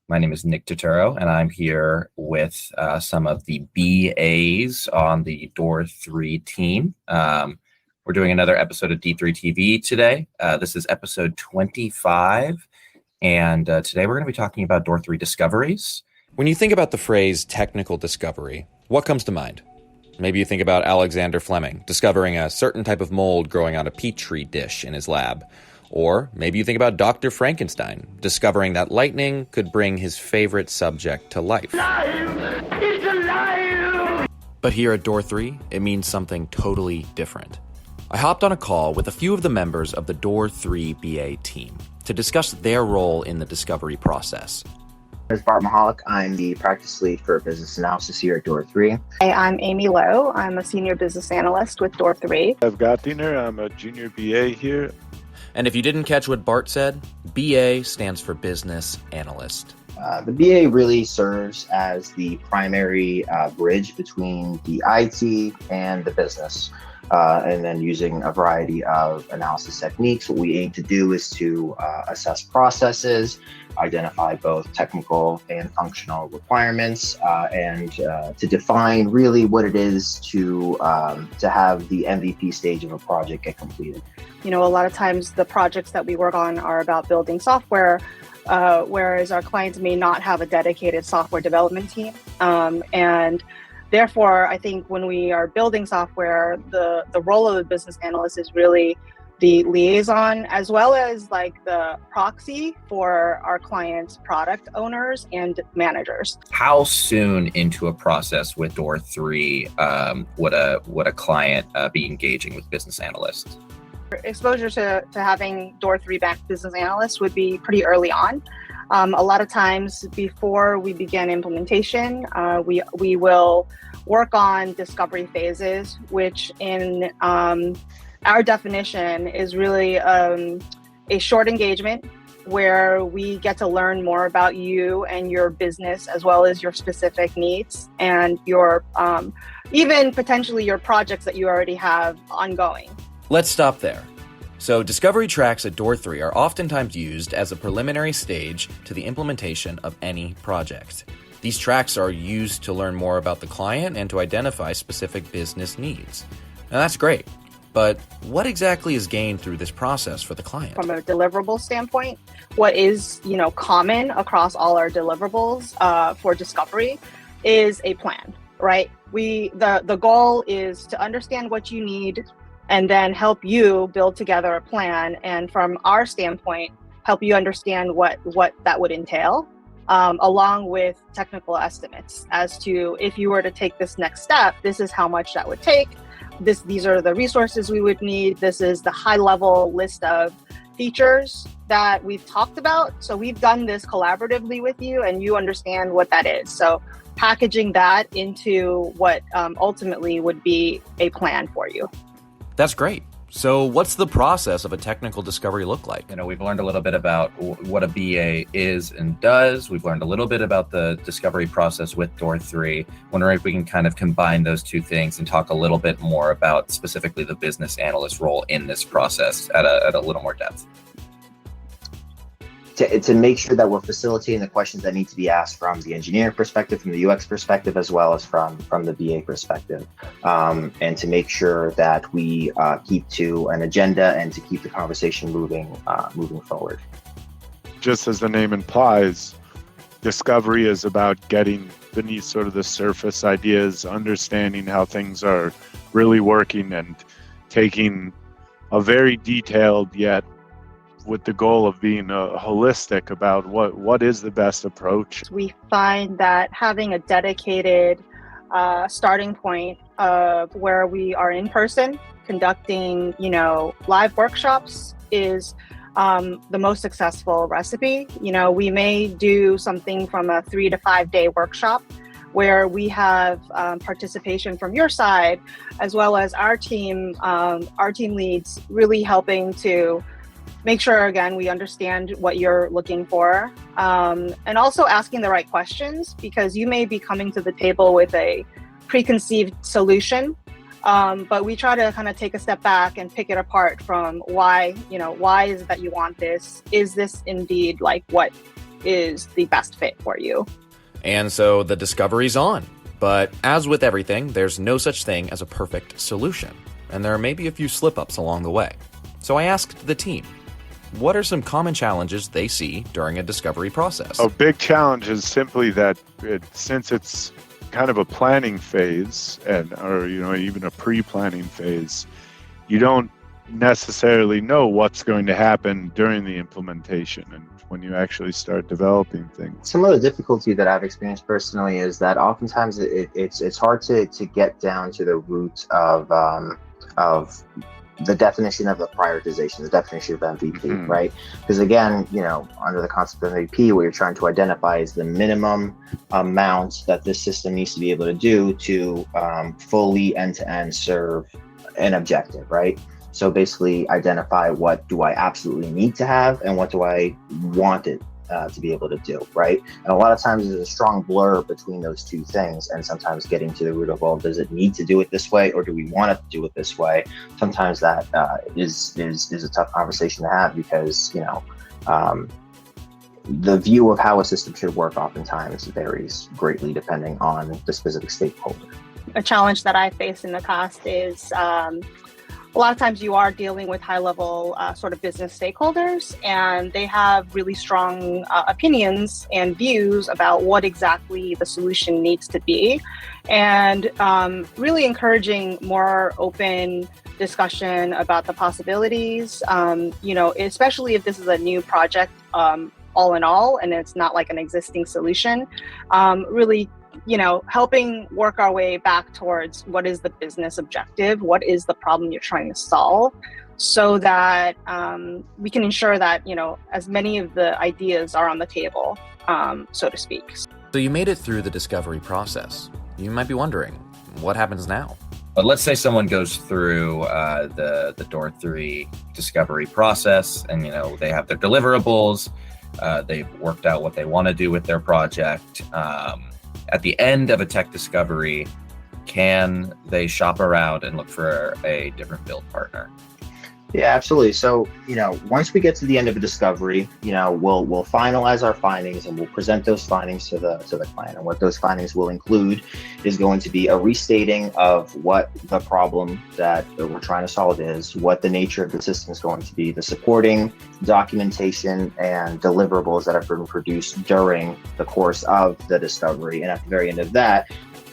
My name is Nick Totoro, and I'm here with some of the BAs on the Door 3 team. We're doing another episode of D3 TV today. This is episode 25, and today we're going to be talking about Door 3 discoveries. When you think about the phrase technical discovery, what comes to mind? Maybe you think about Alexander Fleming discovering a certain type of mold growing on a petri dish in his lab. Or maybe you think about Dr. Frankenstein discovering that lightning could bring his favorite subject to life. Alive! It's alive! But here at Door 3, it means something totally different. I hopped on a call with a few of the members of the Door 3 BA team to discuss their role in the discovery process. As Bart Michalak, I'm the practice lead for business analysis here at Door 3. Hey, I'm Amy Lowe. I'm a senior business analyst with Door 3. Zev Gottdiener. I'm a junior BA here. And if you didn't catch what Bart said, BA stands for business analyst. The BA really serves as the primary bridge between the IT and the business. And then using a variety of analysis techniques, what we aim to do is to assess processes, identify both technical and functional requirements, and to define really what it is to have the MVP stage of a project get completed. You know, a lot of times the projects that we work on are about building software, whereas our clients may not have a dedicated software development team. And therefore, I think when we are building software, the role of the business analyst is really the liaison, as well as like the proxy for our clients' product owners and managers. How soon into a process with Door 3 would a client be engaging with business analysts? Exposure to having Door 3 backed business analysts would be pretty early on. A lot of times before we begin implementation, we will work on discovery phases, which in our definition is really a short engagement where we get to learn more about you and your business, as well as your specific needs and your even potentially your projects that you already have ongoing. Let's stop there. So discovery tracks at Door 3 are oftentimes used as a preliminary stage to the implementation of any project. These tracks are used to learn more about the client and to identify specific business needs. Now that's great, but what exactly is gained through this process for the client? From a deliverable standpoint, what is common across all our deliverables for discovery is a plan, right? The goal is to understand what you need and then help you build together a plan. And from our standpoint, help you understand what that would entail, along with technical estimates as to if you were to take this next step, this is how much that would take. These are the resources we would need. This is the high level list of features that we've talked about. So we've done this collaboratively with you and you understand what that is. So packaging that into what ultimately would be a plan for you. That's great. So what's the process of a technical discovery look like? We've learned a little bit about what a BA is and does. We've learned a little bit about the discovery process with Door 3. Wondering if we can kind of combine those two things and talk a little bit more about specifically the business analyst role in this process at a little more depth. To make sure that we're facilitating the questions that need to be asked from the engineering perspective, from the UX perspective, as well as from the BA perspective, and to make sure that we keep to an agenda and to keep the conversation moving forward. Just as the name implies, discovery is about getting beneath sort of the surface ideas, understanding how things are really working, and taking a very detailed yet with the goal of being holistic about what is the best approach. We find that having a dedicated starting point of where we are in person conducting, live workshops is the most successful recipe. We may do something from a 3 to 5 day workshop where we have participation from your side, as well as our team leads really helping to make sure, again, we understand what you're looking for, and also asking the right questions, because you may be coming to the table with a preconceived solution, but we try to kind of take a step back and pick it apart from why is it that you want this? Is this indeed like what is the best fit for you. And so the discovery's on. But as with everything, there's no such thing as a perfect solution. And there may be a few slip-ups along the way. So I asked the team, what are some common challenges they see during a discovery process? A big challenge is simply that since it's kind of a planning phase or even a pre-planning phase, you don't necessarily know what's going to happen during the implementation and when you actually start developing things. Some of the difficulty that I've experienced personally is that oftentimes it's hard to get down to the root of the definition of the prioritization, the definition of MVP, right? Because again, under the concept of MVP, what you're trying to identify is the minimum amount that this system needs to be able to do to fully end-to-end serve an objective, right? So basically identify what do I absolutely need to have and what do I want it to be able to do, right? And a lot of times there's a strong blur between those two things, and sometimes getting to the root of, well, does it need to do it this way or do we want it to do it this way? Sometimes that is a tough conversation to have because, the view of how a system should work oftentimes varies greatly depending on the specific stakeholder. A challenge that I faced in the past is a lot of times you are dealing with high-level sort of business stakeholders, and they have really strong opinions and views about what exactly the solution needs to be, and really encouraging more open discussion about the possibilities, especially if this is a new project all in all, and it's not like an existing solution, really helping work our way back towards what is the business objective, what is the problem you're trying to solve, so that we can ensure that, as many of the ideas are on the table, so to speak. So you made it through the discovery process. You might be wondering, what happens now? But let's say someone goes through the Door 3 discovery process and, they have their deliverables, they've worked out what they want to do with their project. At the end of a tech discovery, can they shop around and look for a different build partner? Yeah, absolutely. So, once we get to the end of a discovery, we'll finalize our findings and we'll present those findings to the client. And what those findings will include is going to be a restating of what the problem that we're trying to solve is, what the nature of the system is going to be, the supporting documentation and deliverables that have been produced during the course of the discovery. And at the very end of that,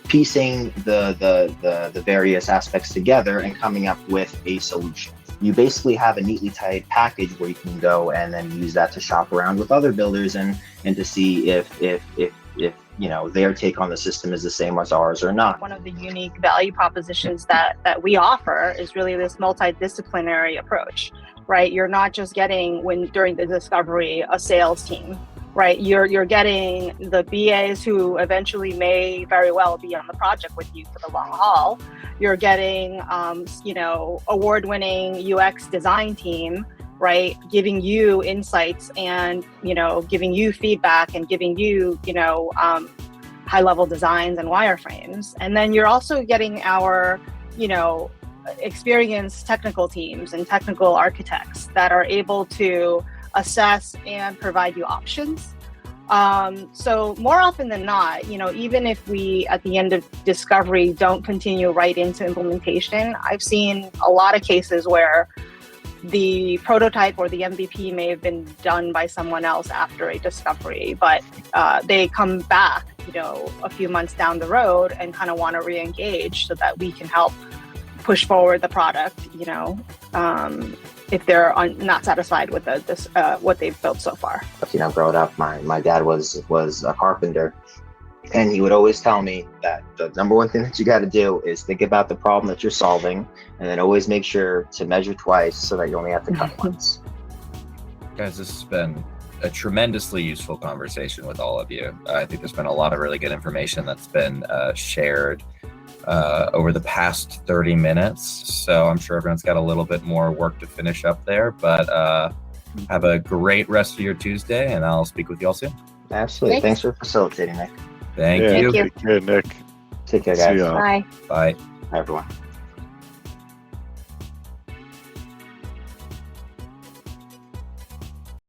piecing the various aspects together and coming up with a solution. You basically have a neatly tied package where you can go and then use that to shop around with other builders and to see if their take on the system is the same as ours or not. One of the unique value propositions that we offer is really this multidisciplinary approach, right? You're not just getting, during the discovery, a sales team, right? You're getting the BAs who eventually may very well be on the project with you for the long haul. You're getting, award-winning UX design team, right? Giving you insights and, giving you feedback and giving you, high-level designs and wireframes. And then you're also getting our, experienced technical teams and technical architects that are able to assess and provide you options. So more often than not, even if we at the end of discovery don't continue right into implementation, I've seen a lot of cases where the prototype or the MVP may have been done by someone else after a discovery, but they come back, a few months down the road and kind of want to re-engage so that we can help push forward the product, if they're not satisfied with what they've built so far. Growing up, my dad was a carpenter, and he would always tell me that the number one thing that you got to do is think about the problem that you're solving, and then always make sure to measure twice so that you only have to cut once. Guys, this has been a tremendously useful conversation with all of you. I think there's been a lot of really good information that's been shared over the past 30 minutes. So I'm sure everyone's got a little bit more work to finish up there, but have a great rest of your Tuesday, and I'll speak with you all soon. Absolutely. Thanks for facilitating, Nick. Thank you. Take care, Nick. Take care, guys. See ya. Bye. Bye. Bye, everyone.